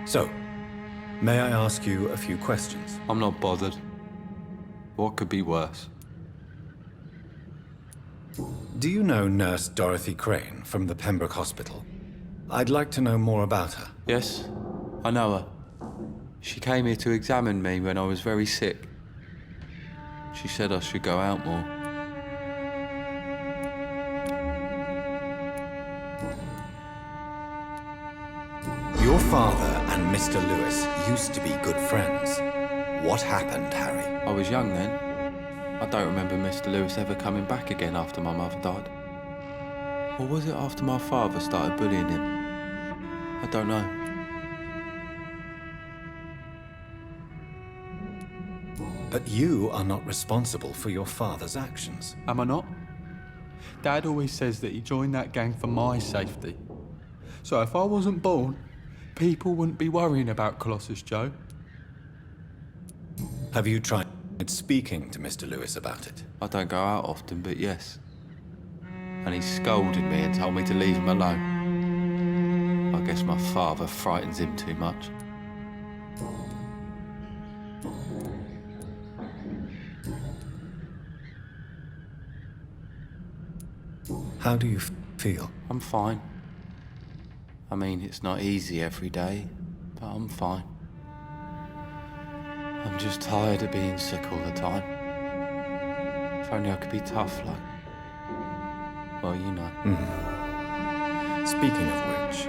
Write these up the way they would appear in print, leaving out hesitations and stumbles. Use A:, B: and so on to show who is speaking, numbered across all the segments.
A: So, may I ask you a few questions?
B: I'm not bothered. What could be worse?
A: Do you know Nurse Dorothy Crane from the Pembroke Hospital? I'd like to know more about her.
B: Yes, I know her. She came here to examine me when I was very sick. She said I should go out more.
A: Your father and Mr. Lewis used to be good friends. What happened, Harry?
B: I was young then. I don't remember Mr. Lewis ever coming back again after my mother died. Or was it after my father started bullying him? I don't know.
A: But you are not responsible for your father's actions.
C: Am I not? Dad always says that he joined that gang for my safety. So if I wasn't born, people wouldn't be worrying about Colossus Joe.
A: Have you tried speaking to Mr. Lewis about it?
B: I don't go out often, but yes. And he scolded me and told me to leave him alone. I guess my father frightens him too much.
A: How do you feel?
B: I'm fine. I mean, it's not easy every day, but I'm fine. I'm just tired of being sick all the time. If only I could be tough like... well, you know.
A: Speaking of which,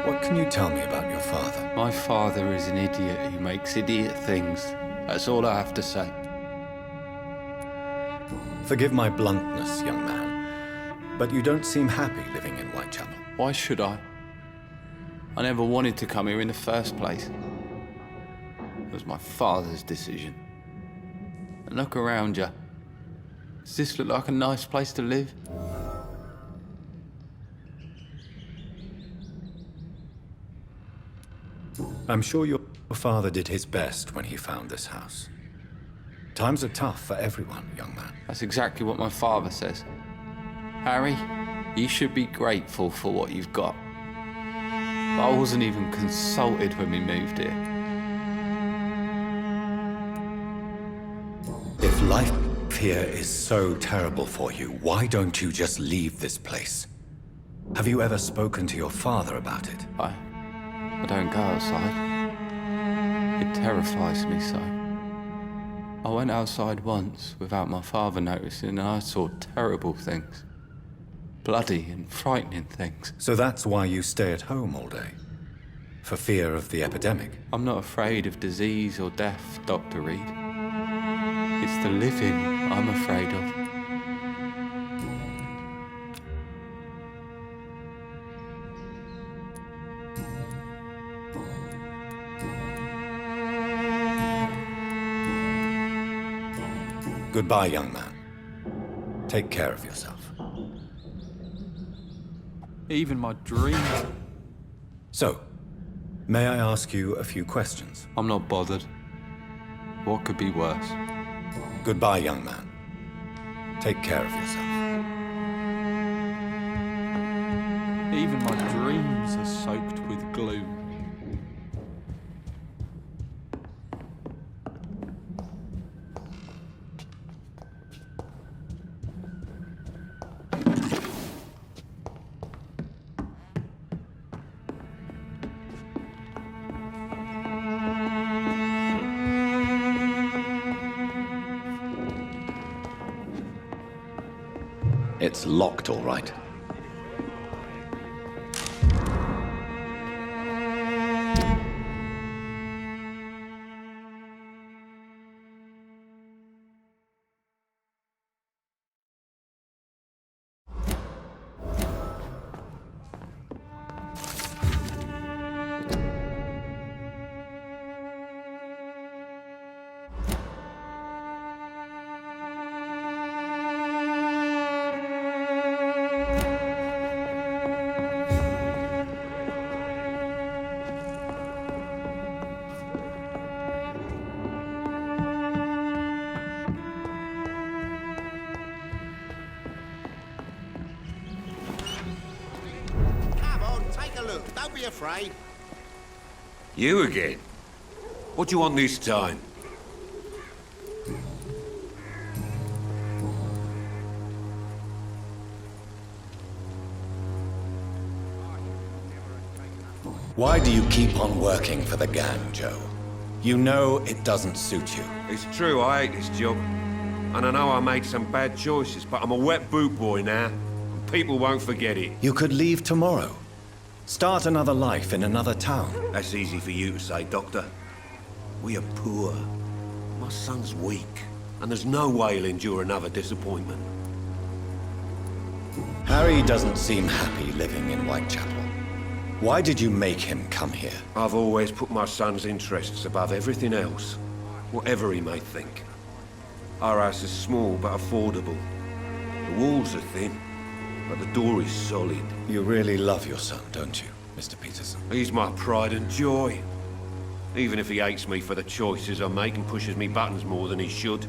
A: what can you tell me about your father?
B: My father is an idiot who makes idiot things. That's all I have to say.
A: Forgive my bluntness, young man, but you don't seem happy living in Whitechapel.
B: Why should I? I never wanted to come here in the first place. It was my father's decision. And look around you. Does this look like a nice place to live?
A: I'm sure your father did his best when he found this house. Times are tough for everyone, young man.
B: That's exactly what my father says. Harry, you should be grateful for what you've got. But I wasn't even consulted when we moved here.
A: If life here is so terrible for you, why don't you just leave this place? Have you ever spoken to your father about it?
B: I don't go outside. It terrifies me so. I went outside once without my father noticing and I saw terrible things. Bloody and frightening things.
A: So that's why you stay at home all day? For fear of the epidemic?
B: I'm not afraid of disease or death, Dr. Reed. It's the living I'm afraid of.
A: Goodbye, young man. Take care of yourself.
C: Even my dreams.
A: So, may I ask you a few questions?
B: I'm not bothered. What could be worse?
A: Goodbye, young man. Take care of yourself.
C: Even my dreams are soaked with gloom.
A: It's locked, all right.
D: Don't be afraid. You again? What do you want this time?
A: Why do you keep on working for the gang, Joe? You know it doesn't suit you.
D: It's true, I hate this job. And I know I made some bad choices, but I'm a wet boot boy now. And people won't forget it.
A: You could leave tomorrow. Start another life in another town.
D: That's easy for you to say, Doctor. We are poor. My son's weak. And there's no way he'll endure another disappointment.
A: Harry doesn't seem happy living in Whitechapel. Why did you make him come here?
D: I've always put my son's interests above everything else. Whatever he may think. Our house is small but affordable. The walls are thin, but the door is solid.
A: You really love your son, don't you, Mr. Peterson?
D: He's my pride and joy. Even if he hates me for the choices I make and pushes me buttons more than he should.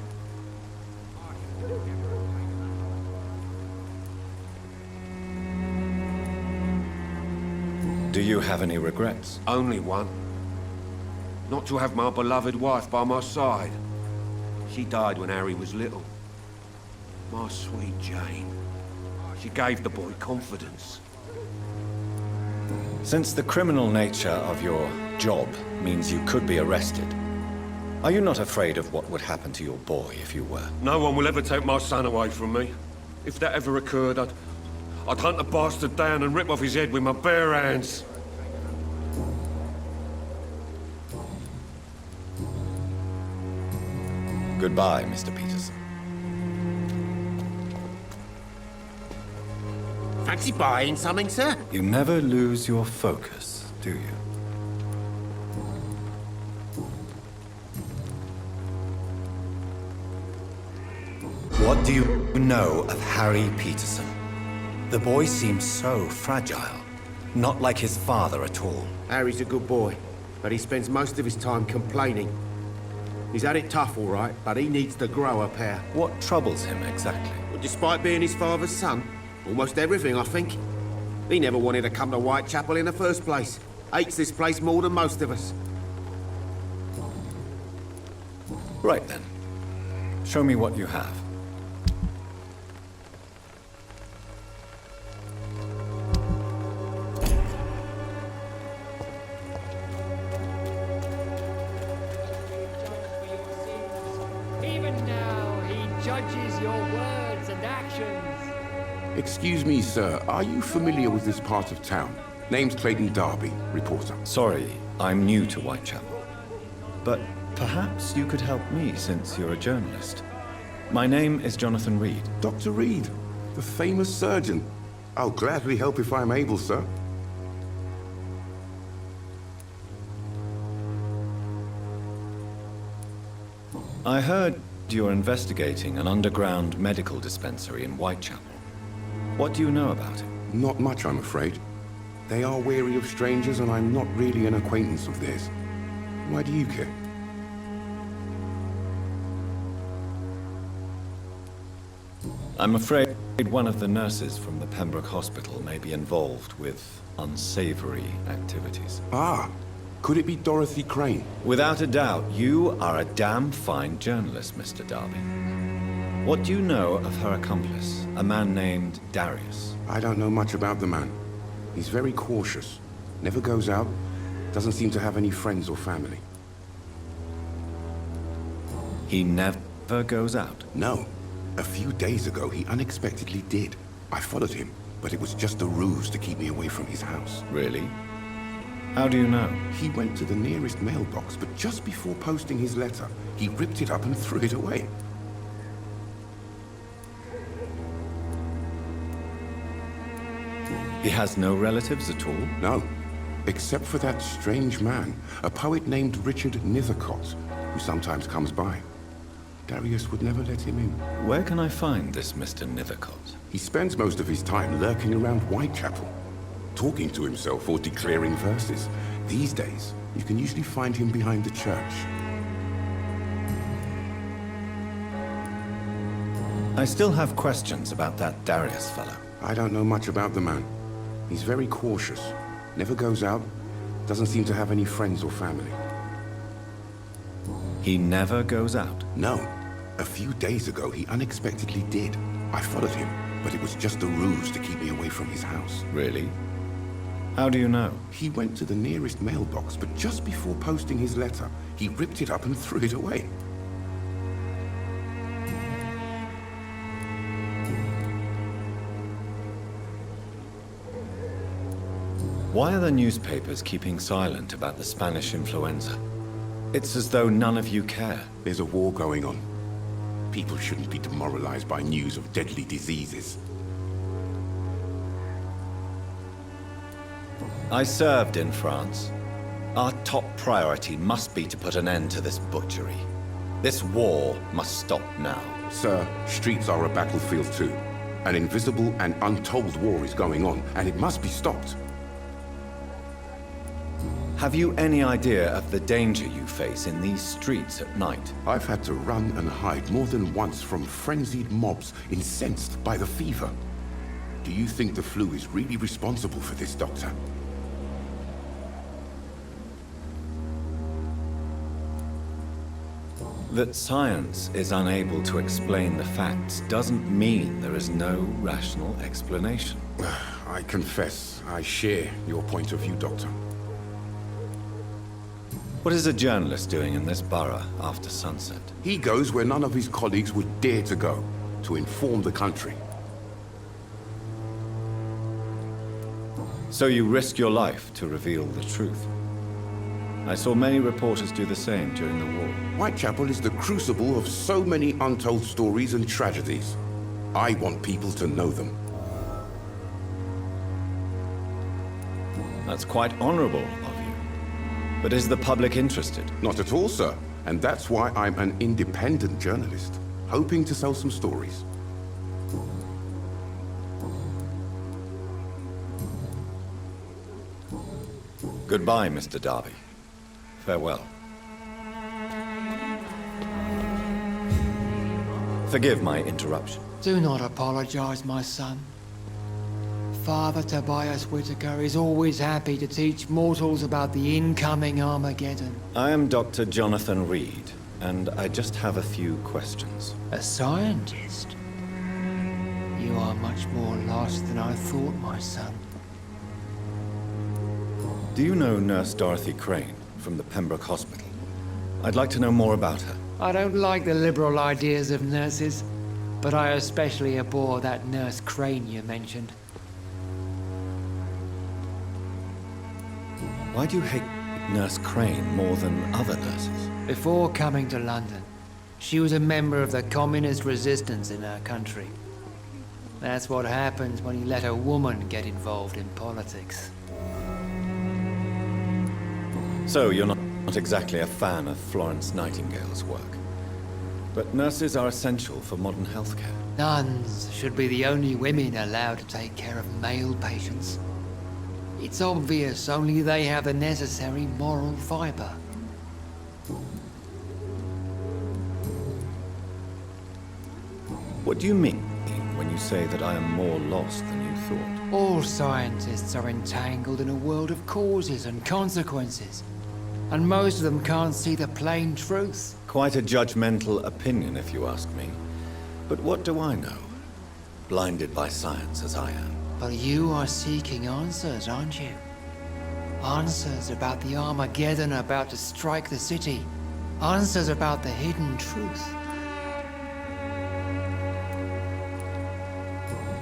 A: Do you have any regrets?
D: Only one. Not to have my beloved wife by my side. She died when Harry was little. My sweet Jane. She gave the boy confidence.
A: Since the criminal nature of your job means you could be arrested, are you not afraid of what would happen to your boy if you were?
D: No one will ever take my son away from me. If that ever occurred, I'd hunt the bastard down and rip off his head with my bare hands.
A: Goodbye, Mr. Peterson.
E: Fancy buying something, sir?
A: You never lose your focus, do you? What do you know of Harry Peterson? The boy seems so fragile. Not like his father at all.
E: Harry's a good boy, but he spends most of his time complaining. He's had it tough, all right, but he needs to grow a pair.
A: What troubles him exactly?
E: Well, despite being his father's son, almost everything, I think. He never wanted to come to Whitechapel in the first place. Hates this place more than most of us.
A: Right then. Show me what you have.
F: Even now, he judges your words and actions.
G: Excuse me, sir. Are you familiar with this part of town? Name's Clayton Darby, reporter.
A: Sorry, I'm new to Whitechapel. But perhaps you could help me since you're a journalist. My name is Jonathan Reed.
G: Dr. Reed, the famous surgeon. I'll gladly help if I'm able, sir.
A: I heard you're investigating an underground medical dispensary in Whitechapel. What do you know about it?
G: Not much, I'm afraid. They are wary of strangers, and I'm not really an acquaintance of theirs. Why do you care?
A: I'm afraid one of the nurses from the Pembroke Hospital may be involved with unsavory activities.
G: Ah, could it be Dorothy Crane?
A: Without a doubt, you are a damn fine journalist, Mr. Darby. What do you know of her accomplice, a man named Darius?
G: I don't know much about the man. He's very cautious. Never goes out. Doesn't seem to have any friends or family.
A: He never goes out?
G: No. A few days ago, he unexpectedly did. I followed him, but it was just a ruse to keep me away from his house.
A: Really? How do you know?
G: He went to the nearest mailbox, but just before posting his letter, he ripped it up and threw it away.
A: He has no relatives at all?
G: No, except for that strange man, a poet named Richard Nithercott, who sometimes comes by. Darius would never let him in.
A: Where can I find this Mr. Nithercott?
G: He spends most of his time lurking around Whitechapel, talking to himself or declaring verses. These days, you can usually find him behind the church.
A: I still have questions about that Darius fellow.
G: I don't know much about the man. He's very cautious, never goes out, Doesn't seem to have any friends or family.
A: He never goes out.
G: No. A few days ago, he unexpectedly did. I followed him, but it was just a ruse to keep me away from his house.
A: Really? How do you know?
G: He went to the nearest mailbox, but just before posting his letter, he ripped it up and threw it away.
A: Why are the newspapers keeping silent about the Spanish influenza? It's as though none of you care.
G: There's a war going on. People shouldn't be demoralized by news of deadly diseases.
A: I served in France. Our top priority must be to put an end to this butchery. This war must stop now.
G: Sir, streets are a battlefield too. An invisible and untold war is going on, and it must be stopped.
A: Have you any idea of the danger you face in these streets at night?
G: I've had to run and hide more than once from frenzied mobs incensed by the fever. Do you think the flu is really responsible for this, Doctor?
A: That science is unable to explain the facts doesn't mean there is no rational explanation.
G: I confess, I share your point of view, Doctor.
A: What is a journalist doing in this borough after sunset?
G: He goes where none of his colleagues would dare to go, to inform the country.
A: So you risk your life to reveal the truth. I saw many reporters do the same during the war.
G: Whitechapel is the crucible of so many untold stories and tragedies. I want people to know them.
A: That's quite honorable of you. But is the public interested?
G: Not at all, sir. And that's why I'm an independent journalist, hoping to sell some stories.
A: Goodbye, Mr. Darby. Farewell. Forgive my interruption.
F: Do not apologize, my son. Father Tobias Whitaker is always happy to teach mortals about the incoming Armageddon.
A: I am Dr. Jonathan Reed, and I just have a few questions.
F: A scientist? You are much more lost than I thought, my son.
A: Do you know Nurse Dorothy Crane from the Pembroke Hospital? I'd like to know more about her.
F: I don't like the liberal ideas of nurses, but I especially abhor that Nurse Crane you mentioned.
A: Why do you hate Nurse Crane more than other nurses?
F: Before coming to London, she was a member of the communist resistance in her country. That's what happens when you let a woman get involved in politics.
A: So you're not exactly a fan of Florence Nightingale's work. But nurses are essential for modern healthcare.
F: Nuns should be the only women allowed to take care of male patients. It's obvious only they have the necessary moral fiber.
A: What do you mean when you say that I am more lost than you thought?
F: All scientists are entangled in a world of causes and consequences. And most of them can't see the plain truth.
A: Quite a judgmental opinion, if you ask me. But what do I know? Blinded by science as I am.
F: But you are seeking answers, aren't you? Answers about the Armageddon about to strike the city. Answers about the hidden truth.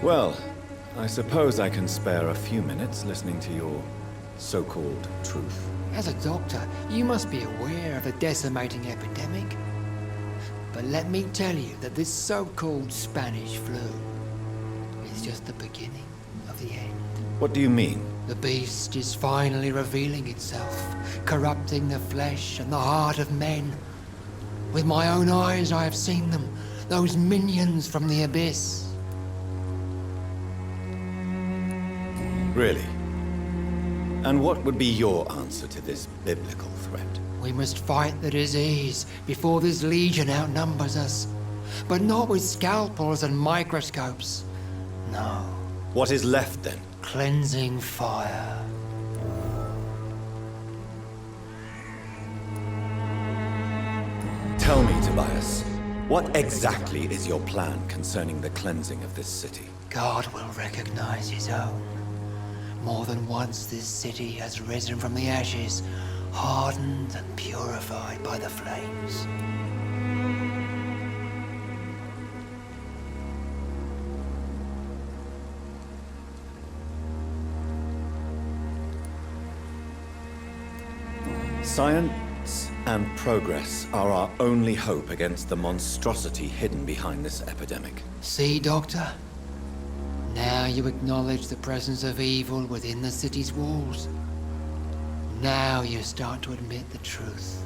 A: Well, I suppose I can spare a few minutes listening to your so-called truth.
F: As a doctor, you must be aware of the decimating epidemic. But let me tell you that this so-called Spanish flu is just the beginning of the end.
A: What do you mean?
F: The beast is finally revealing itself, corrupting the flesh and the heart of men. With my own eyes I have seen them, those minions from the abyss.
A: Really? And what would be your answer to this biblical threat?
F: We must fight the disease before this legion outnumbers us. But not with scalpels and microscopes. No.
A: What is left then?
F: Cleansing fire.
A: Tell me, Tobias, what exactly is your plan concerning the cleansing of this city?
F: God will recognize his own. More than once this city has risen from the ashes, hardened and purified by the flames.
A: Science and progress are our only hope against the monstrosity hidden behind this epidemic.
F: See, Doctor? Now you acknowledge the presence of evil within the city's walls. Now you start to admit the truth.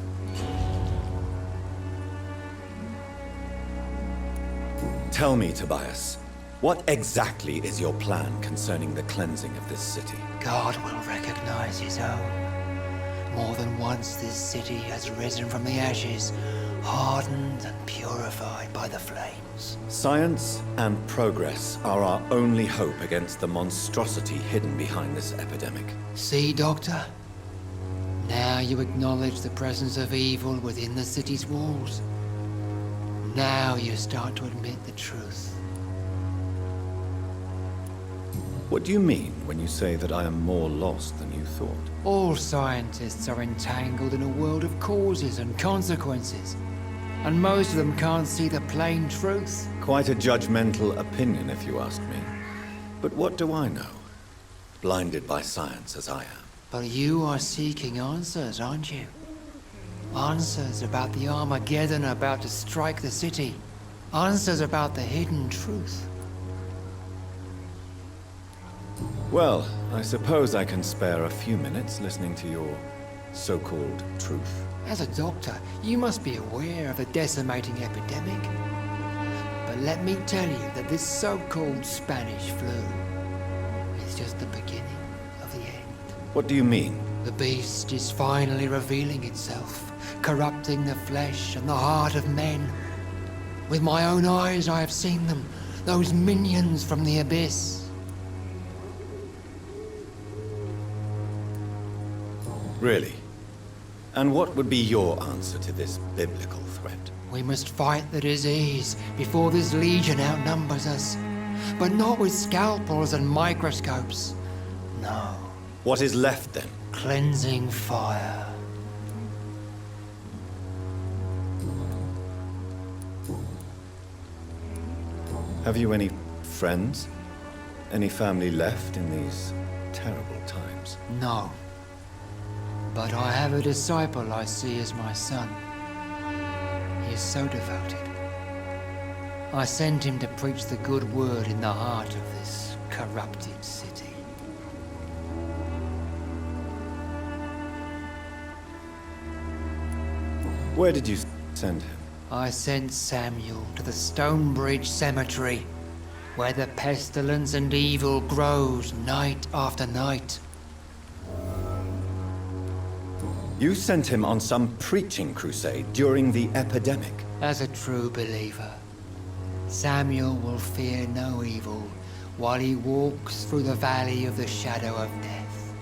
A: Tell me, Tobias, what exactly is your plan concerning the cleansing of this city?
F: God will recognize his own. More than once this city has risen from the ashes, hardened and purified by the flames.
A: Science and progress are our only hope against the monstrosity hidden behind this epidemic.
F: See, Doctor? Now you acknowledge the presence of evil within the city's walls. Now you start to admit the truth.
A: What do you mean when you say that I am more lost than you thought?
F: All scientists are entangled in a world of causes and consequences, and most of them can't see the plain truth.
A: Quite a judgmental opinion, if you ask me. But what do I know? Blinded by science as I am.
F: But you are seeking answers, aren't you? Answers about the Armageddon about to strike the city. Answers about the hidden truth.
A: Well, I suppose I can spare a few minutes listening to your so-called truth.
F: As a doctor, you must be aware of the decimating epidemic. But let me tell you that this so-called Spanish flu is just the beginning of the end.
A: What do you mean?
F: The beast is finally revealing itself, corrupting the flesh and the heart of men. With my own eyes I have seen them, those minions from the abyss.
A: Really? And what would be your answer to this biblical threat?
F: We must fight the disease before this legion outnumbers us. But not with scalpels and microscopes. No.
A: What is left then?
F: Cleansing fire.
A: Have you any friends? Any family left in these terrible times?
F: No. But I have a disciple I see as my son. He is so devoted. I sent him to preach the good word in the heart of this corrupted city.
A: Where did you send him?
F: I sent Samuel to the Stonebridge Cemetery, where the pestilence and evil grows night after night.
A: You sent him on some preaching crusade during the epidemic.
F: As a true believer, Samuel will fear no evil while he walks through the valley of the shadow of death.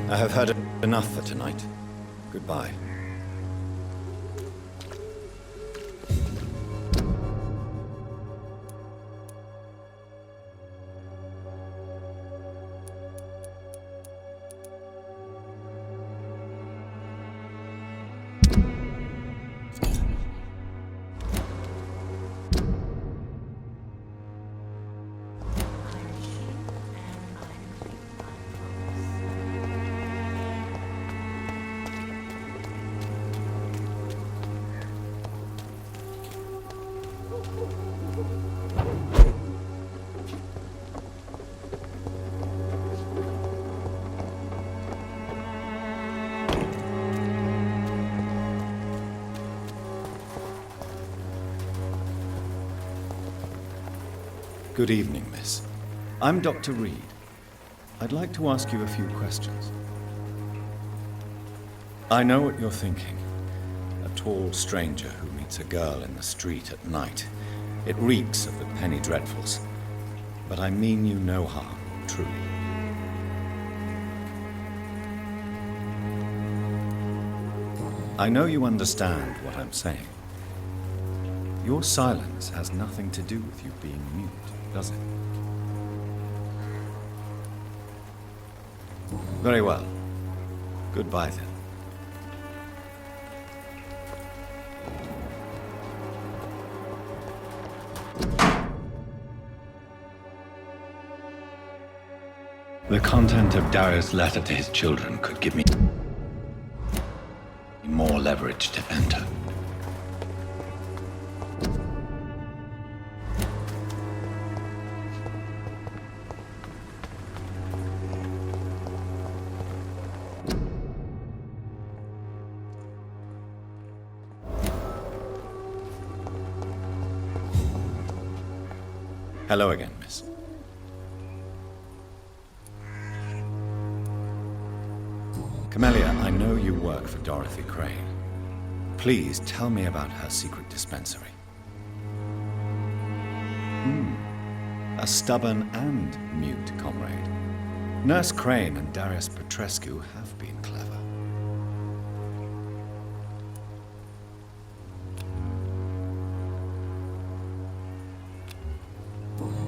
A: I have heard enough for tonight. Goodbye. Good evening, miss. I'm Dr. Reed. I'd like to ask you a few questions. I know what you're thinking. A tall stranger who meets a girl in the street at night. It reeks of the penny dreadfuls. But I mean you no harm, truly. I know you understand what I'm saying. Your silence has nothing to do with you being mute, does it? Very well. Goodbye then. The content of Darius' letter to his children could give me more leverage to enter. Hello again, miss. Camellia, I know you work for Dorothy Crane. Please tell me about her secret dispensary. A stubborn and mute comrade. Nurse Crane and Darius Petrescu have been clever.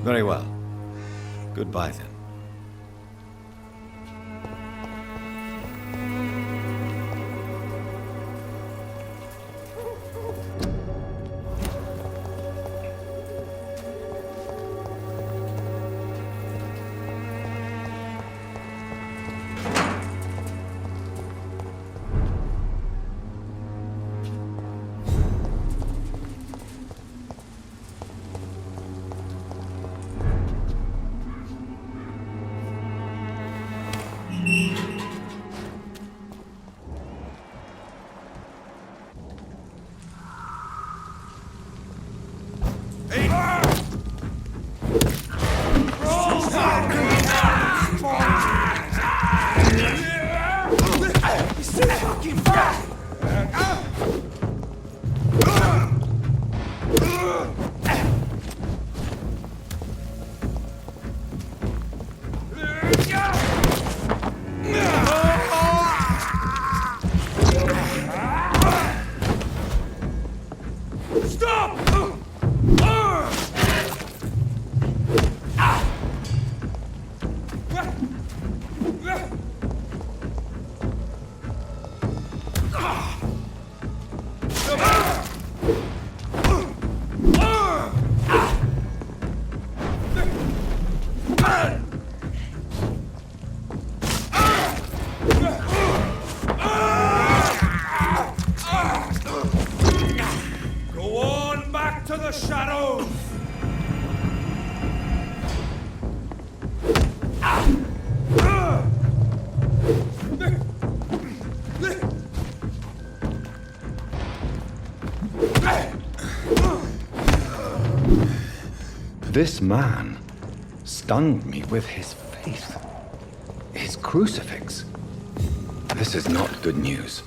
A: Very well. Goodbye then. This man stunned me with his faith. His crucifix. This is not good news.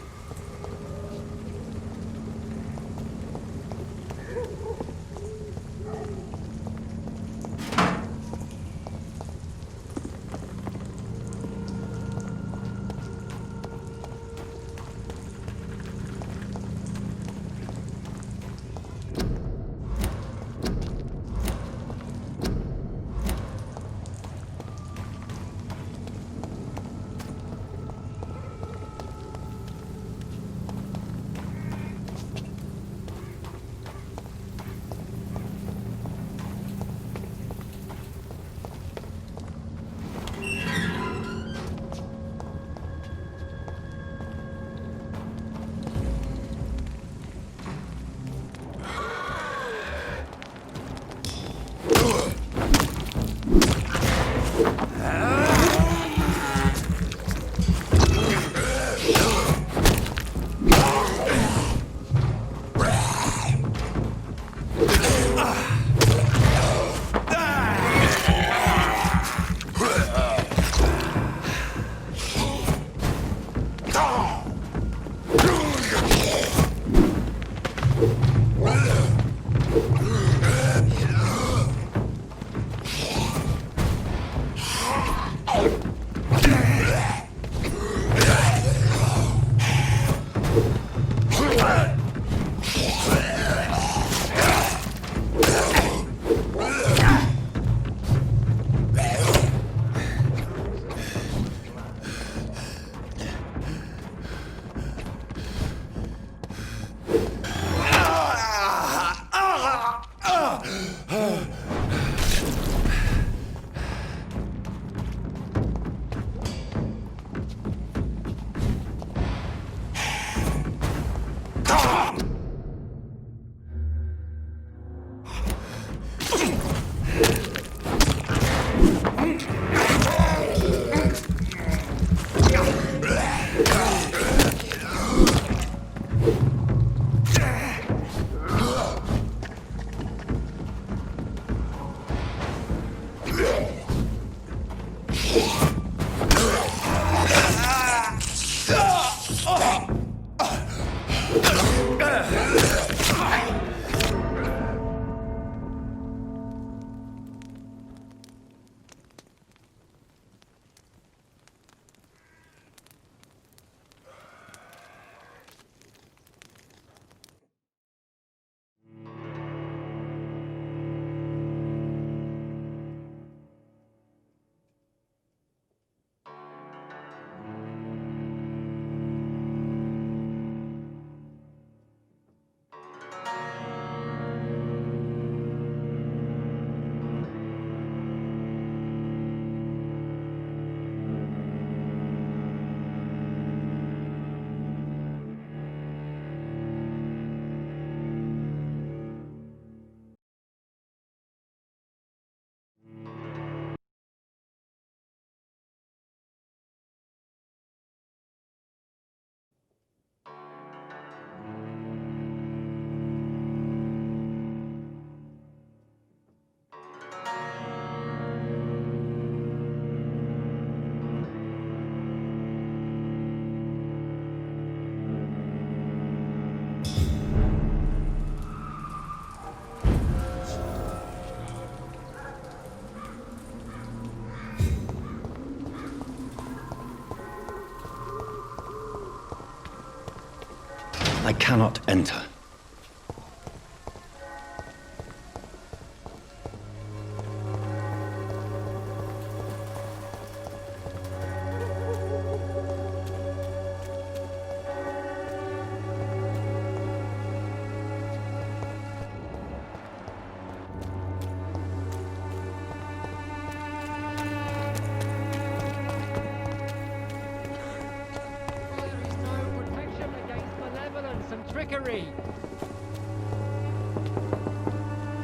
A: I cannot enter.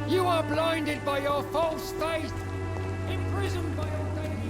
F: You are blinded by your false faith, imprisoned by your daily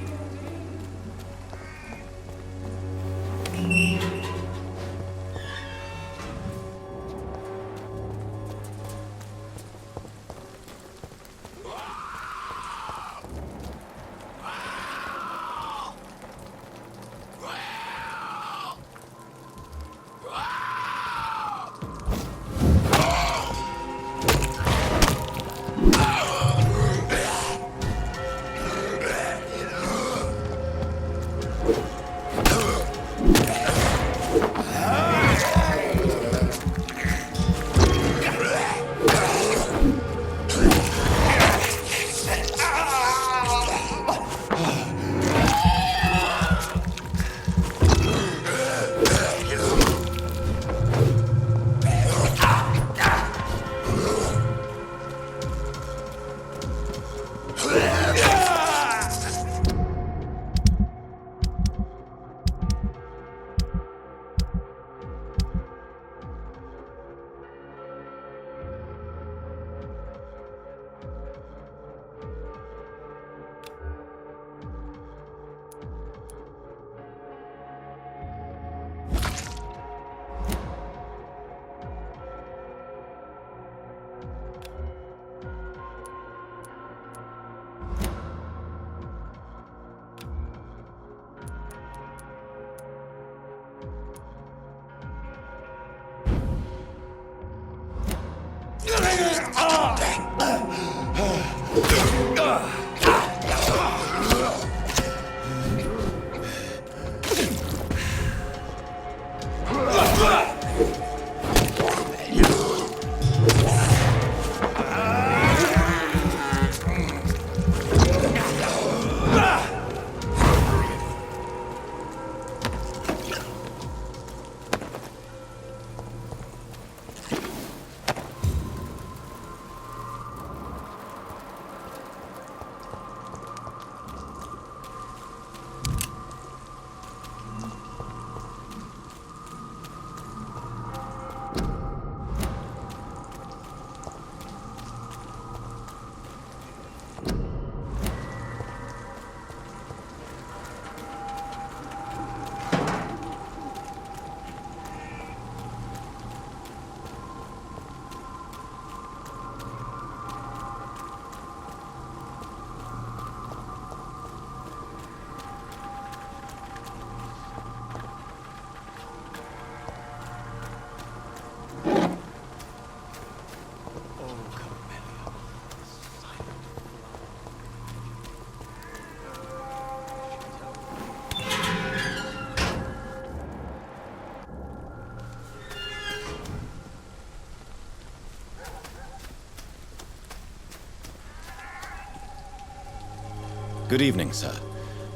A: Good evening, sir.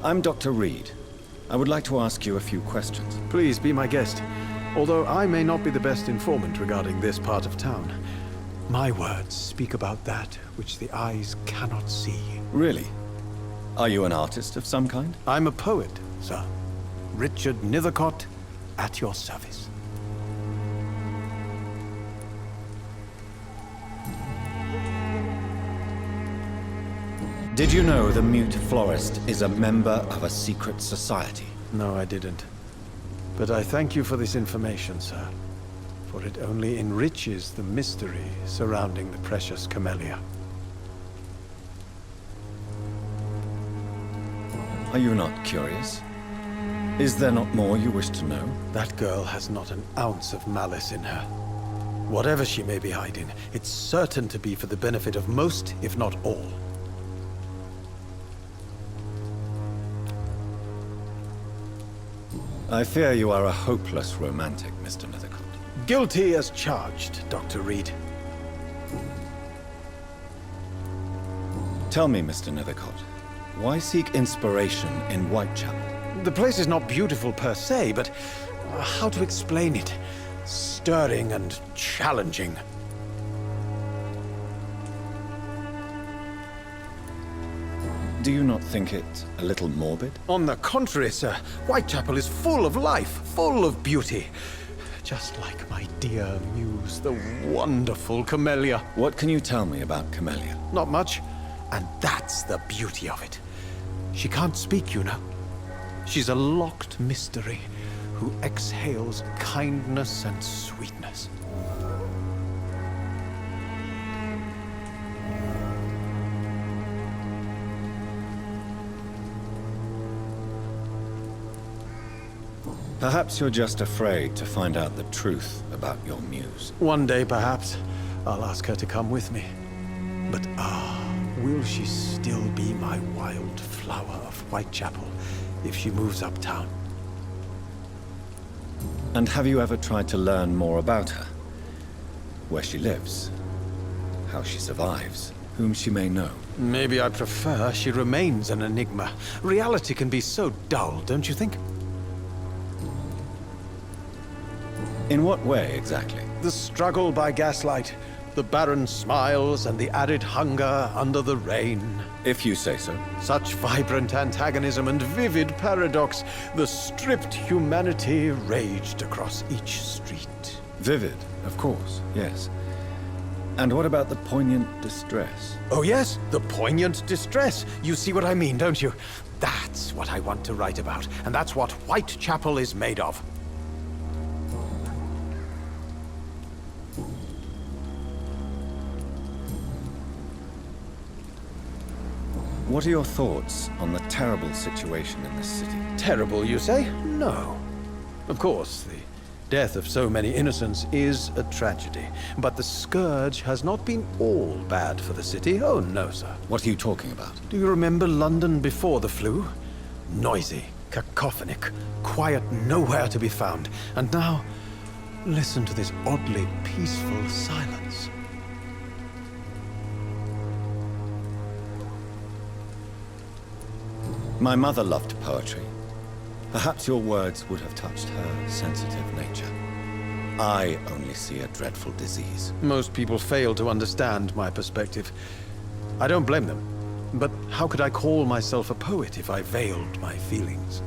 A: I'm Dr. Reed. I would like to ask you a few questions.
H: Please be my guest. Although I may not be the best informant regarding this part of town, my words speak about that which the eyes cannot see.
A: Really? Are you an artist of some kind?
H: I'm a poet, sir. Richard Nethercott, at your service.
A: Did you know the mute florist is a member of a secret society?
H: No, I didn't. But I thank you for this information, sir. For it only enriches the mystery surrounding the precious camellia.
A: Are you not curious? Is there not more you wish to know?
H: That girl has not an ounce of malice in her. Whatever she may be hiding, it's certain to be for the benefit of most, if not all.
A: I fear you are a hopeless romantic, Mr. Nethercott.
H: Guilty as charged, Dr. Reed.
A: Tell me, Mr. Nethercott, why seek inspiration in Whitechapel?
H: The place is not beautiful per se, but how to explain it? Stirring and challenging.
A: Do you not think it a little morbid?
H: On the contrary, sir, Whitechapel is full of life, full of beauty. Just like my dear muse, the wonderful Camellia.
A: What can you tell me about Camellia?
H: Not much, and that's the beauty of it. She can't speak, you know. She's a locked mystery who exhales kindness and sweetness.
A: Perhaps you're just afraid to find out the truth about your muse.
H: One day, perhaps, I'll ask her to come with me. But will she still be my wild flower of Whitechapel if she moves uptown?
A: And have you ever tried to learn more about her? Where she lives, how she survives, whom she may know?
H: Maybe I prefer she remains an enigma. Reality can be so dull, don't you think?
A: In what way, exactly?
H: The struggle by gaslight, the barren smiles and the arid hunger under the rain.
A: If you say so.
H: Such vibrant antagonism and vivid paradox, the stripped humanity raged across each street.
A: Vivid, of course, yes. And what about the poignant distress?
H: Oh yes, the poignant distress. You see what I mean, don't you? That's what I want to write about, and that's what Whitechapel is made of.
A: What are your thoughts on the terrible situation in this city?
H: Terrible, you say? No. Of course, the death of so many innocents is a tragedy. But the scourge has not been all bad for the city. Oh, no, sir.
A: What are you talking about?
H: Do you remember London before the flu? Noisy, cacophonic, quiet nowhere to be found. And now, listen to this oddly peaceful silence.
A: My mother loved poetry. Perhaps your words would have touched her sensitive nature. I only see a dreadful disease.
H: Most people fail to understand my perspective. I don't blame them. But how could I call myself a poet if I veiled my feelings?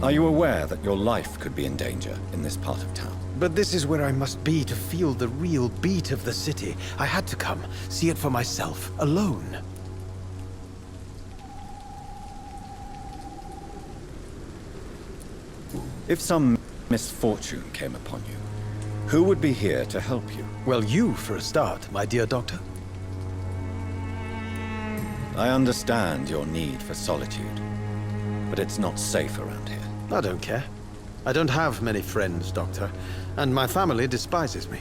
A: Are you aware that your life could be in danger in this part of town?
H: But this is where I must be to feel the real beat of the city. I had to come, see it for myself, alone.
A: If some misfortune came upon you, who would be here to help you?
H: Well, you for a start, my dear doctor.
A: I understand your need for solitude, but it's not safe around here.
H: I don't care. I don't have many friends, Doctor, and my family despises me.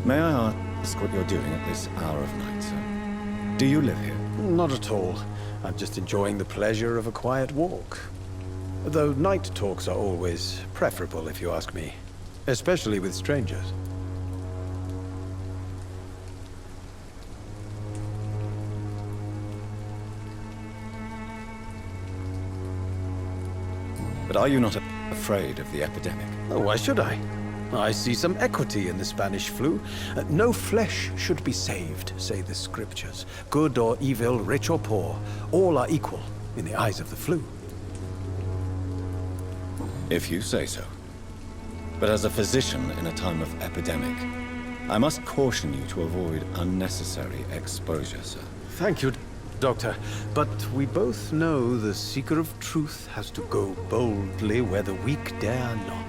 A: May I ask what you're doing at this hour of night, sir? Do you live here?
H: Not at all. I'm just enjoying the pleasure of a quiet walk. Though night talks are always preferable, if you ask me. Especially with strangers.
A: But are you not afraid of the epidemic?
H: Oh, why should I? I see some equity in the Spanish flu. No flesh should be saved, say the scriptures. Good or evil, rich or poor, all are equal in the eyes of the flu.
A: If you say so. But as a physician in a time of epidemic, I must caution you to avoid unnecessary exposure, sir.
H: Thank you, Doctor. But we both know the seeker of truth has to go boldly where the weak dare not.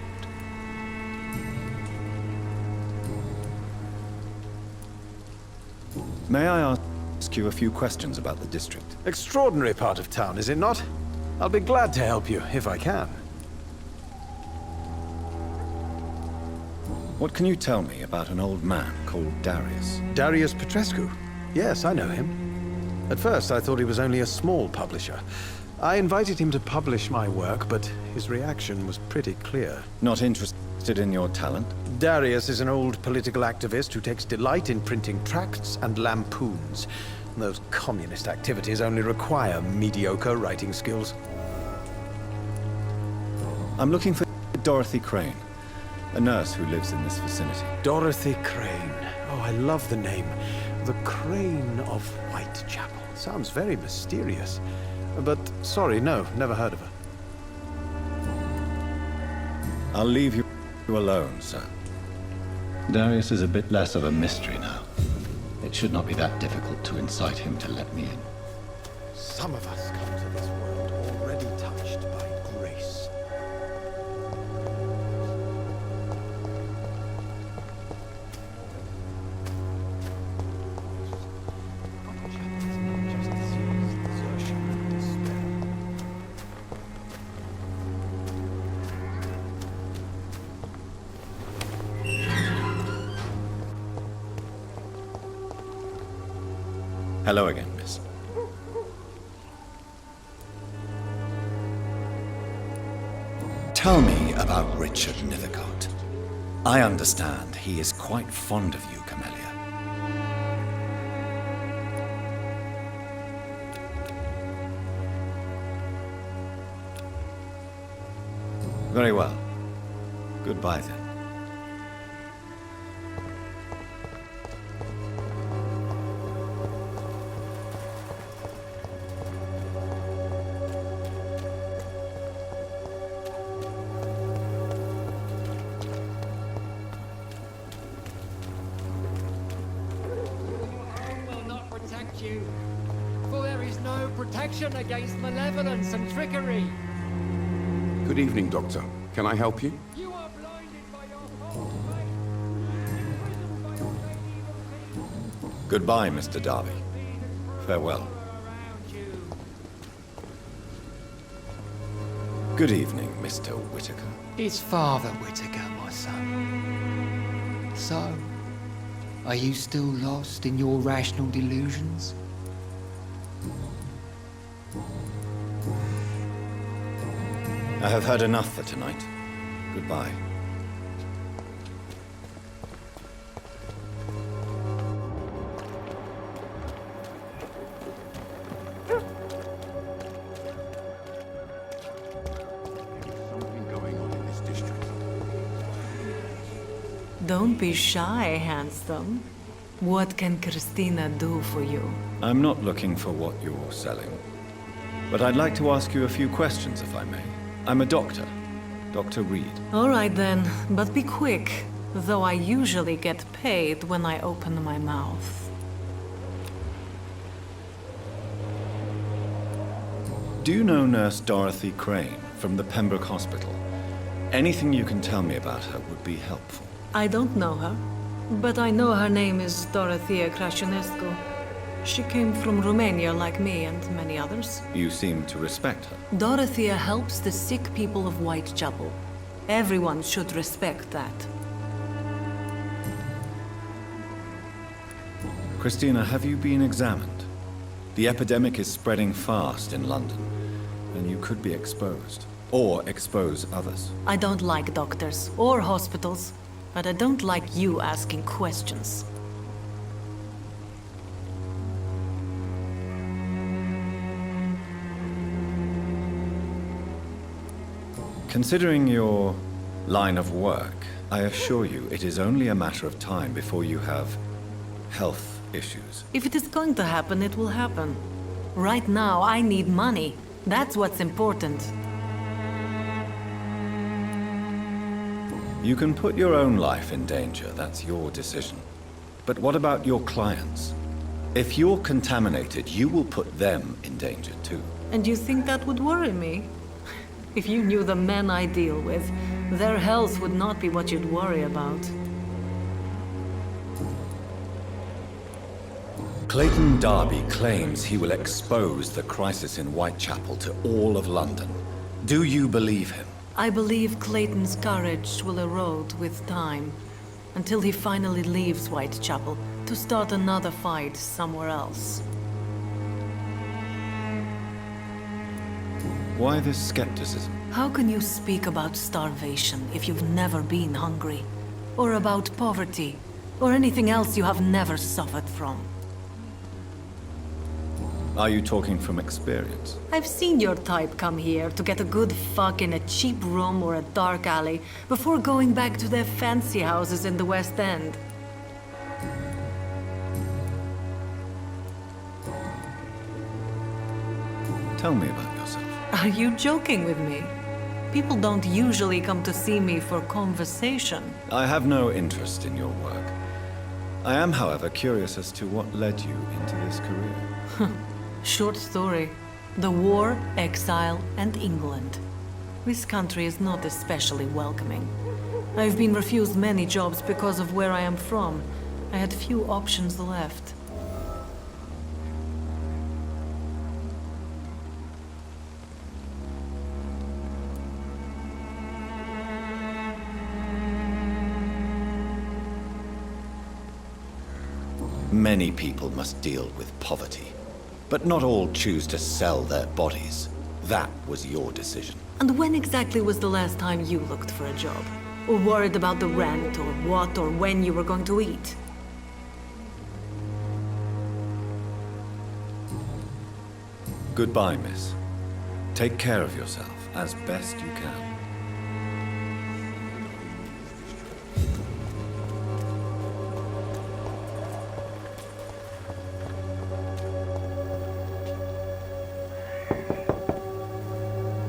A: May I ask you a few questions about the district?
H: Extraordinary part of town, is it not? I'll be glad to help you, if I can.
A: What can you tell me about an old man called Darius?
H: Darius Petrescu? Yes, I know him. At first, I thought he was only a small publisher. I invited him to publish my work, but his reaction was pretty clear.
A: Not interested in your talent?
H: Darius is an old political activist who takes delight in printing tracts and lampoons. Those communist activities only require mediocre writing skills.
A: I'm looking for Dorothy Crane, a nurse who lives in this vicinity.
H: Dorothy Crane. Oh, I love the name. The Crane of Whitechapel. Sounds very mysterious. But, sorry, no, never heard of her.
A: I'll leave you alone, sir. Darius is a bit less of a mystery now. It should not be that difficult to incite him to let me in.
H: Some of us come to this world already touched by grace.
A: Hello again, miss. Tell me about Richard Nithercott. I understand he is quite fond of you, Camellia. Very well. Goodbye then.
F: You. For there is no protection against malevolence and trickery.
G: Good evening, Doctor. Can I help you?
F: You are blinded by your false faith.
A: Goodbye, Mr. Darby. Farewell. Good evening, Mr. Whitaker.
F: It's Father Whitaker, my son. So, are you still lost in your rational delusions?
A: I have heard enough for tonight. Goodbye.
G: Something going on in this district.
I: Don't be shy, handsome. What can Christina do for you?
A: I'm not looking for what you're selling. But I'd like to ask you a few questions, if I may. I'm a doctor. Dr. Reed.
I: All right then, but be quick, though I usually get paid when I open my mouth.
A: Do you know Nurse Dorothy Crane from the Pembroke Hospital? Anything you can tell me about her would be helpful.
I: I don't know her, but I know her name is Dorothea Crăciunescu. She came from Romania like me and many others.
A: You seem to respect her.
I: Dorothea helps the sick people of Whitechapel. Everyone should respect that.
A: Christina, have you been examined? The epidemic is spreading fast in London, and you could be exposed. or expose others.
I: I don't like doctors or hospitals, but I don't like you asking questions.
A: Considering your line of work, I assure you it is only a matter of time before you have health issues.
I: If it is going to happen, it will happen. Right now, I need money. That's what's important.
A: You can put your own life in danger, that's your decision. But what about your clients? If you're contaminated, you will put them in danger too.
I: And you think that would worry me? If you knew the men I deal with, their health would not be what you'd worry about.
A: Clayton Darby claims he will expose the crisis in Whitechapel to all of London. Do you believe him?
I: I believe Clayton's courage will erode with time, until he finally leaves Whitechapel to start another fight somewhere else.
A: Why this skepticism?
I: How can you speak about starvation if you've never been hungry? Or about poverty? Or anything else you have never suffered from?
A: Are you talking from experience?
I: I've seen your type come here to get a good fuck in a cheap room or a dark alley before going back to their fancy houses in the West End.
A: Tell me about yourself.
I: Are you joking with me? People don't usually come to see me for conversation.
A: I have no interest in your work. I am, however, curious as to what led you into this career.
I: Short story. The war, exile, and England. This country is not especially welcoming. I've been refused many jobs because of where I am from. I had few options left.
A: Many people must deal with poverty. But not all choose to sell their bodies. That was your decision.
I: And when exactly was the last time you looked for a job? Or worried about the rent, or what or when you were going to eat?
A: Goodbye, miss. Take care of yourself as best you can.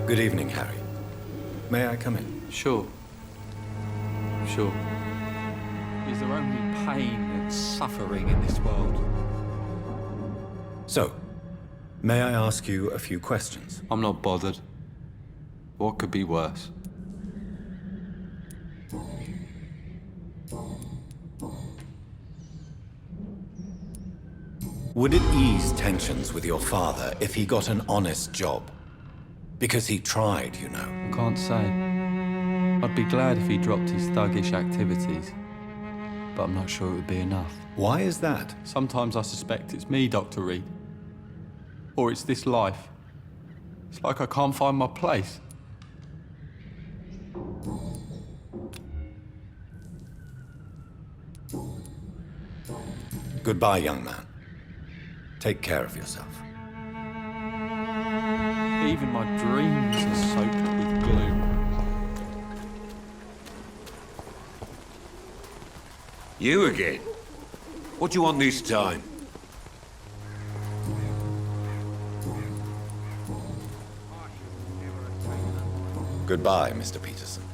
A: Good evening, Harry. May I come in?
C: Sure. Sure. Is there only pain and suffering in this world?
A: So, may I ask you a few questions?
B: I'm not bothered. What could be worse?
A: Would it ease tensions with your father if he got an honest job? Because he tried, you know.
C: Can't say. I'd be glad if he dropped his thuggish activities, but I'm not sure it would be enough.
A: Why is that?
C: Sometimes I suspect it's me, Dr. Reed. Or it's this life. It's like I can't find my place.
A: Goodbye, young man. Take care of yourself.
C: Even my dreams are soaked with gloom.
D: You again? What do you want this time?
A: Goodbye, Mr. Peterson.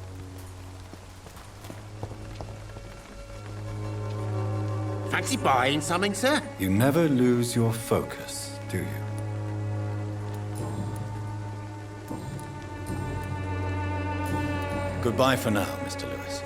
E: Fancy buying something, sir?
A: You never lose your focus, do you? Goodbye for now, Mr. Lewis.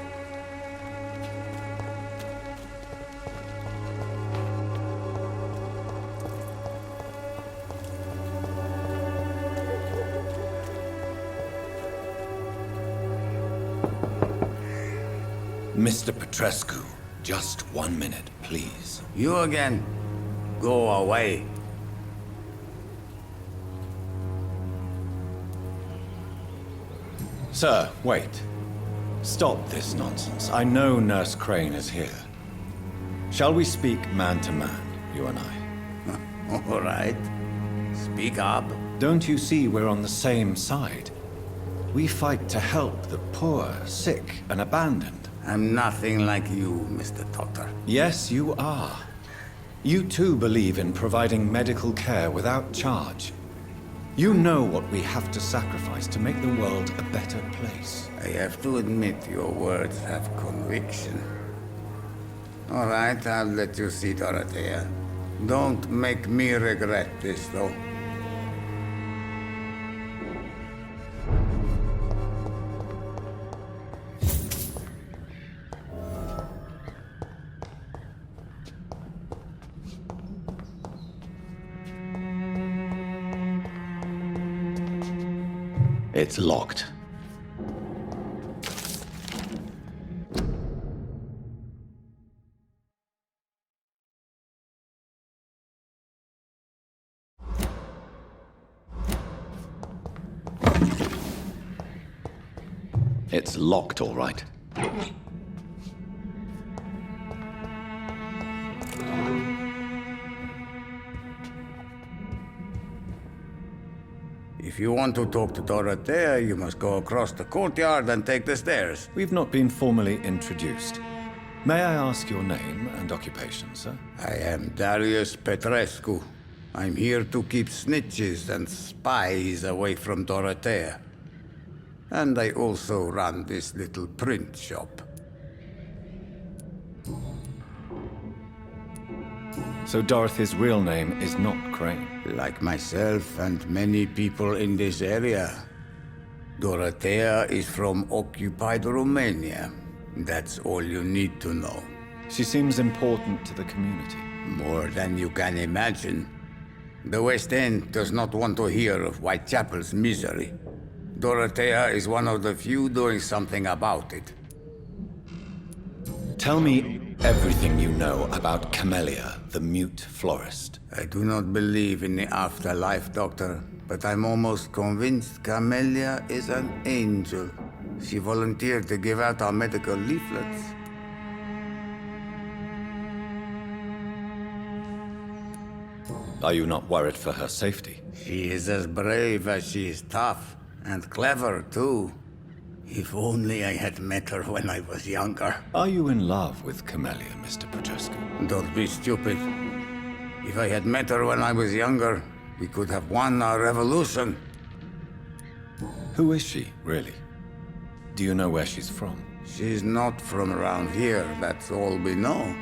A: Mr. Petrescu, just 1 minute, please.
J: You again. Go away.
A: Sir, wait. Stop this nonsense. I know Nurse Crane is here. Shall we speak man to man, you and I?
J: All right. Speak up.
A: Don't you see we're on the same side? We fight to help the poor, sick, and abandoned.
J: I'm nothing like you, Mr. Doctor.
A: Yes, you are. You too believe in providing medical care without charge. You know what we have to sacrifice to make the world a better place.
J: I have to admit your words have conviction. All right, I'll let you see Dorothea. Don't make me regret this, though.
A: It's locked. It's locked, all right.
J: If you want to talk to Dorothea, you must go across the courtyard and take the stairs.
A: We've not been formally introduced. May I ask your name and occupation, sir?
J: I am Darius Petrescu. I'm here to keep snitches and spies away from Dorothea. And I also run this little print shop.
A: So Dorothy's real name is not Crane?
J: Like myself and many people in this area, Dorothea is from occupied Romania. That's all you need to know.
A: She seems important to the community.
J: More than you can imagine. The West End does not want to hear of Whitechapel's misery. Dorothea is one of the few doing something about it.
A: Tell me everything you know about Camellia, the mute florist.
J: I do not believe in the afterlife, Doctor, but I'm almost convinced Camellia is an angel. She volunteered to give out our medical leaflets.
A: Are you not worried for her safety?
J: She is as brave as she is tough, and clever, too. If only I had met her when I was younger.
A: Are you in love with Camellia, Mr. Petrescu?
J: Don't be stupid. If I had met her when I was younger, we could have won our revolution.
A: Who is she, really? Do you know where she's from?
J: She's not from around here, that's all we know.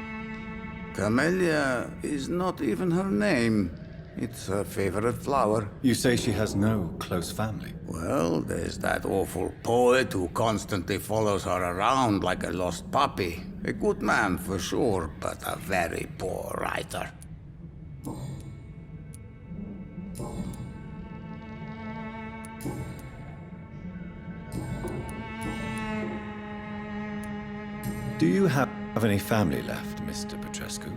J: Camellia is not even her name. It's her favorite flower.
A: You say she has no close family?
J: Well, there's that awful poet who constantly follows her around like a lost puppy. A good man for sure, but a very poor writer.
A: Do you have any family left, Mr. Petrescu?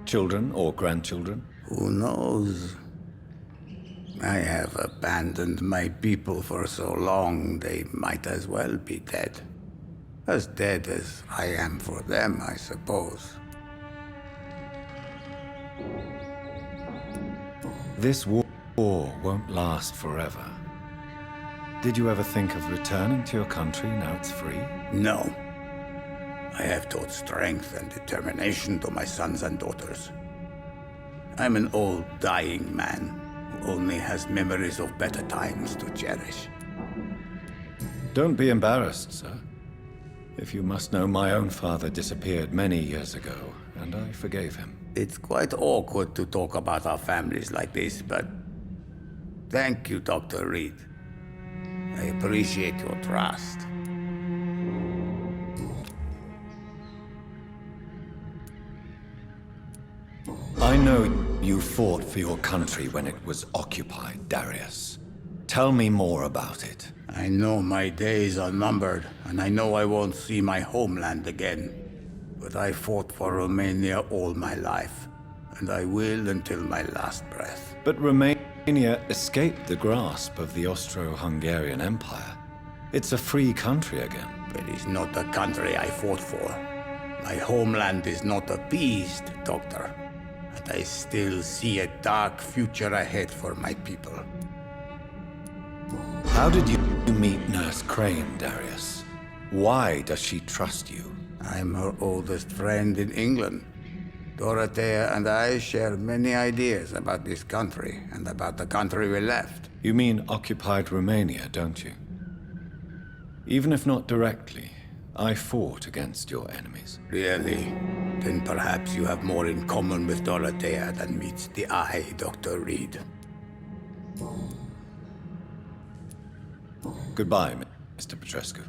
A: Children or grandchildren?
J: Who knows? I have abandoned my people for so long, they might as well be dead. As dead as I am for them, I suppose.
A: This war won't last forever. Did you ever think of returning to your country now it's free?
J: No. I have taught strength and determination to my sons and daughters. I'm an old, dying man who only has memories of better times to cherish.
A: Don't be embarrassed, sir. If you must know, my own father disappeared many years ago, and I forgave him.
J: It's quite awkward to talk about our families like this, but thank you, Dr. Reed. I appreciate your trust.
A: I know you fought for your country when it was occupied, Darius. Tell me more about it.
J: I know my days are numbered, and I know I won't see my homeland again. But I fought for Romania all my life, and I will until my last breath.
A: But Romania escaped the grasp of the Austro-Hungarian Empire. It's a free country again.
J: But it's not the country I fought for. My homeland is not appeased, Doctor. And I still see a dark future ahead for my people.
A: How did you meet Nurse Crane, Darius? Why does she trust you?
J: I'm her oldest friend in England. Dorothea and I share many ideas about this country and about the country we left.
A: You mean occupied Romania, don't you? Even if not directly, I fought against your enemies.
J: Really? Then perhaps you have more in common with Dorothea than meets the eye, Dr. Reed.
A: Goodbye, Mr. Petrescu.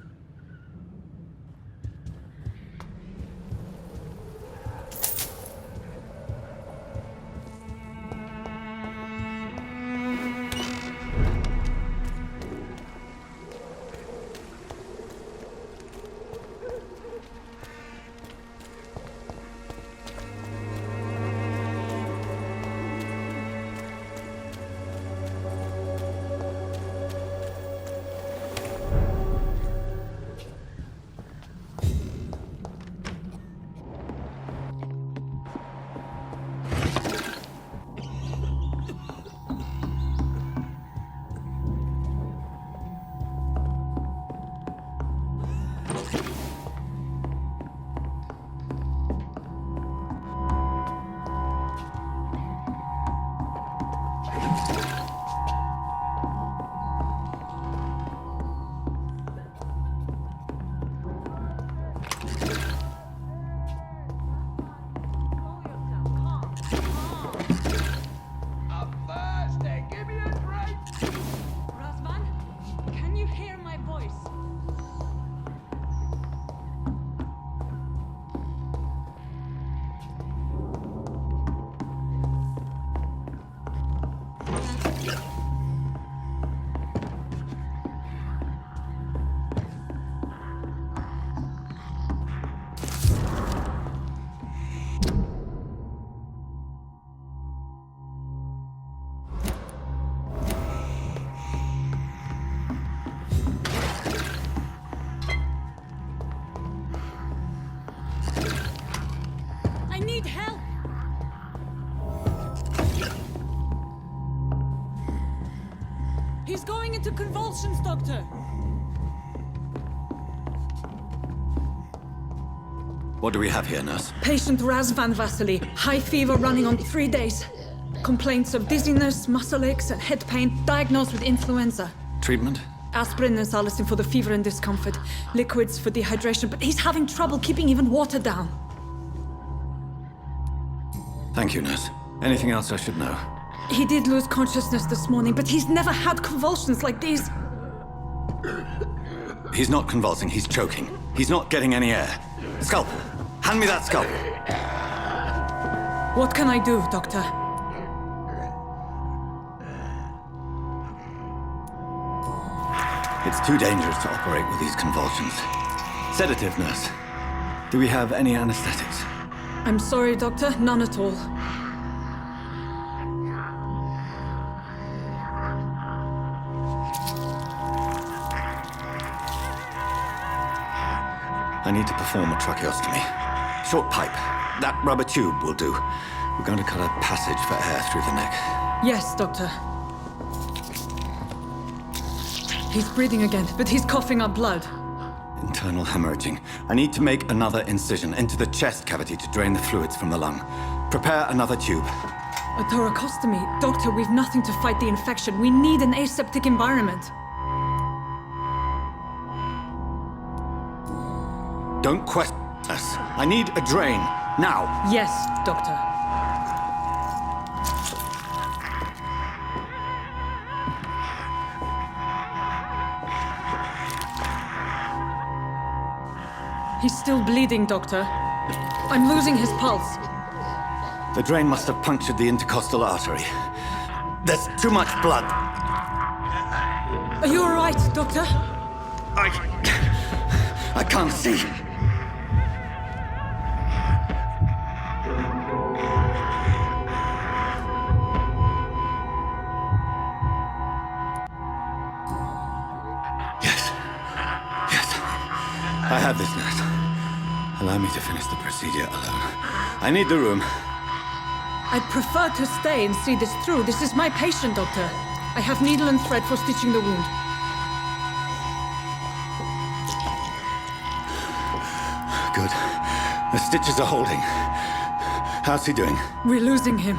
K: He's going into convulsions, Doctor.
A: What do we have here, nurse?
K: Patient Razvan Vasily. High fever running on 3 days. Complaints of dizziness, muscle aches, and head pain. Diagnosed with influenza.
A: Treatment?
K: Aspirin and salicin for the fever and discomfort. Liquids for dehydration, but he's having trouble keeping even water down.
A: Thank you, nurse. Anything else I should know?
K: He did lose consciousness this morning, but he's never had convulsions like these.
A: He's not convulsing, he's choking. He's not getting any air. Scalpel! Hand me that scalpel!
K: What can I do, Doctor?
A: It's too dangerous to operate with these convulsions. Sedative, nurse. Do we have any anesthetics?
K: I'm sorry, Doctor. None at all.
A: I need to perform a tracheostomy. Short pipe. That rubber tube will do. We're going to cut a passage for air through the neck.
K: Yes, Doctor. He's breathing again, but he's coughing up blood.
A: Internal hemorrhaging. I need to make another incision into the chest cavity to drain the fluids from the lung. Prepare another tube.
K: A thoracostomy? Doctor, we've nothing to fight the infection. We need an aseptic environment.
A: Don't question us. I need a drain. Now.
K: Yes, Doctor. He's still bleeding, Doctor. I'm losing his pulse.
A: The drain must have punctured the intercostal artery. There's too much blood.
K: Are you all right, Doctor?
A: I can't see. I have this, nurse. Allow me to finish the procedure alone. I need the room.
K: I'd prefer to stay and see this through. This is my patient, Doctor. I have needle and thread for stitching the wound.
A: Good. The stitches are holding. How's he doing?
K: We're losing him.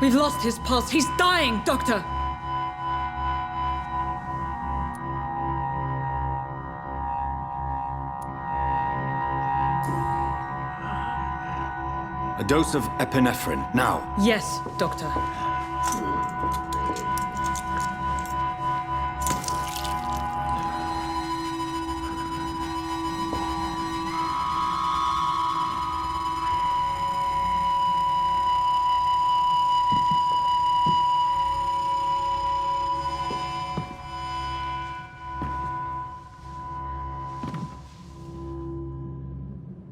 K: We've lost his pulse. He's dying, Doctor!
A: A dose of epinephrine, now.
K: Yes, Doctor.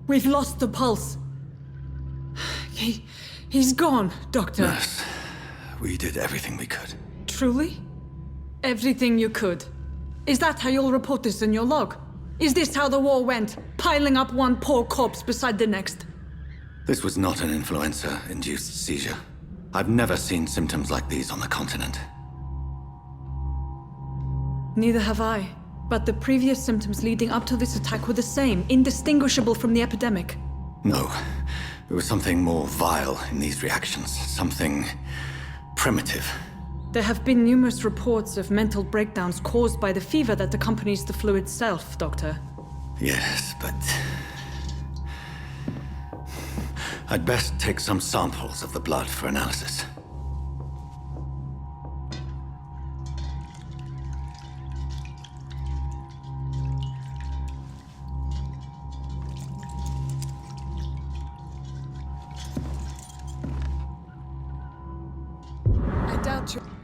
K: We've lost the pulse. He's gone, Doctor.
A: Nurse, we did everything we could.
K: Truly? Everything you could. Is that how you'll report this in your log? Is this how the war went? Piling up one poor corpse beside the next?
A: This was not an influenza-induced seizure. I've never seen symptoms like these on the continent.
K: Neither have I. But the previous symptoms leading up to this attack were the same, indistinguishable from the epidemic.
A: No. There was something more vile in these reactions. Something primitive.
K: There have been numerous reports of mental breakdowns caused by the fever that accompanies the flu itself, Doctor.
A: Yes, but... I'd best take some samples of the blood for analysis.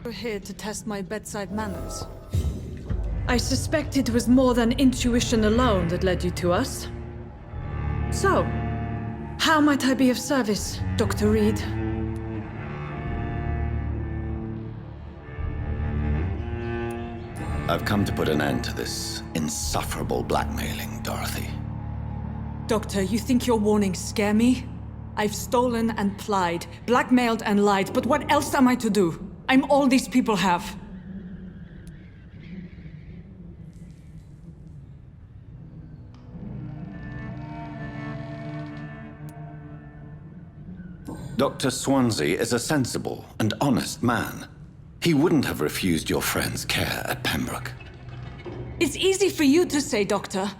K: You're here to test my bedside manners. I suspect it was more than intuition alone that led you to us. So, how might I be of service, Dr. Reed?
A: I've come to put an end to this insufferable blackmailing, Dorothy.
K: Doctor, you think your warnings scare me? I've stolen and plied, blackmailed and lied, but what else am I to do? I'm all these people have.
A: Dr. Swansea is a sensible and honest man. He wouldn't have refused your friend's care at Pembroke.
K: It's easy for you to say, Doctor.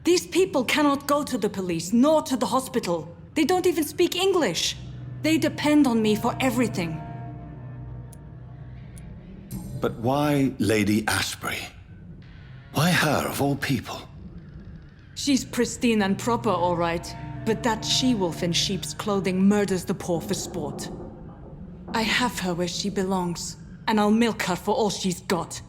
K: These people cannot go to the police, nor to the hospital. They don't even speak English. They depend on me for everything.
A: But why Lady Ashbury? Why her, of all people?
K: She's pristine and proper, all right. But that she-wolf in sheep's clothing murders the poor for sport. I have her where she belongs, and I'll milk her for all she's got.